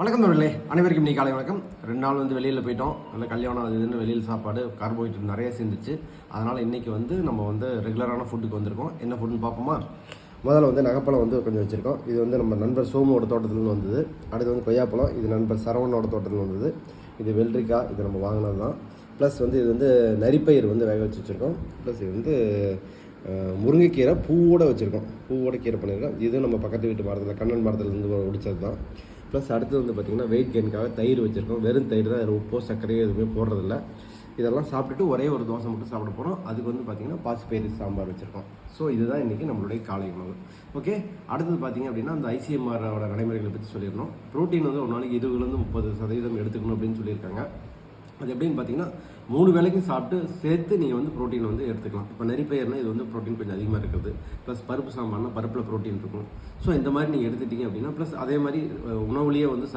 வணக்கம் தோழர்களே, அனைவருக்கும் இன்னைக்கு காலை வணக்கம். 2 நாள் வெளியில் போயிட்டோம். நல்ல கல்யாணம் அது இதுன்னு வெளியில் சாப்பாடு கார்போஹைட்ரேட் நிறைய சேர்ந்துச்சு. அதனால் இன்றைக்கி நம்ம ரெகுலரான ஃபுட்டுக்கு வந்திருக்கோம். என்ன ஃபுட்டுன்னு பார்ப்போமா? முதல்ல நகைப்பழம் கொஞ்சம் வச்சுருக்கோம். இது நம்ம நண்பர் சோமோட தோட்டத்துலேருந்து வந்தது. அடுத்து கொய்யாப்பழம், இது நண்பர் சரவணோட தோட்டத்தில் வந்தது. இது வெள்ளரிக்காய், இது நம்ம வாங்கினது தான். ப்ளஸ் இது நரிப்பயிர் வேக வச்சு வச்சுருக்கோம். ப்ளஸ் இது முருங்கைக்கீரை பூவோடு வச்சுருக்கோம். பூவோட கீரை பண்ணியிருக்கோம். இது நம்ம பக்கத்து வீட்டு மரத்தில் கண்ணன் மரத்துலேருந்து ஒடிச்சது தான். ப்ளஸ் அடுத்து பார்த்திங்கன்னா வெயிட் கெயினுக்காக தயிர் வச்சுருக்கோம். வெறும் தயிர் தான், உப்போ சர்க்கரையோ எதுவுமே போடுறதில்ல. இதெல்லாம் சாப்பிட்டுட்டு ஒரே ஒரு தோசை மட்டும் சாப்பிட போகிறோம். அதுக்கு பார்த்திங்கன்னா பாசிப்பயிறு சாம்பார் வச்சுருக்கோம். ஸோ இதுதான் இன்றைக்கி நம்மளுடைய காலை உணவு. ஓகே, அடுத்தது பார்த்திங்க அப்படின்னா அந்த ஐசிஎம்ஆரோட நடைமுறைகளை பற்றி சொல்லிடணும். ப்ரோட்டீன் ஒரு நாளைக்கு 20-30% எடுத்துக்கணும் அப்படின்னு சொல்லியிருக்காங்க. அது எப்படின்னு பார்த்தீங்கன்னா 3 வேளைக்கும் சாப்பிட்டு சேர்த்து நீங்கள் ப்ரோட்டீன் எடுத்துக்கலாம். இப்போ நரிப்பயிர்னா இது ப்ரோட்டீன் கொஞ்சம் அதிகமாக இருக்குது. ப்ளஸ் பருப்பு சாம்பார்னா பருப்பில் ப்ரோட்டீன் இருக்கும். ஸோ இந்த மாதிரி நீங்கள் எடுத்துட்டீங்க அப்படின்னா ப்ளஸ் அதே மாதிரி உணவுலேயே நம்ம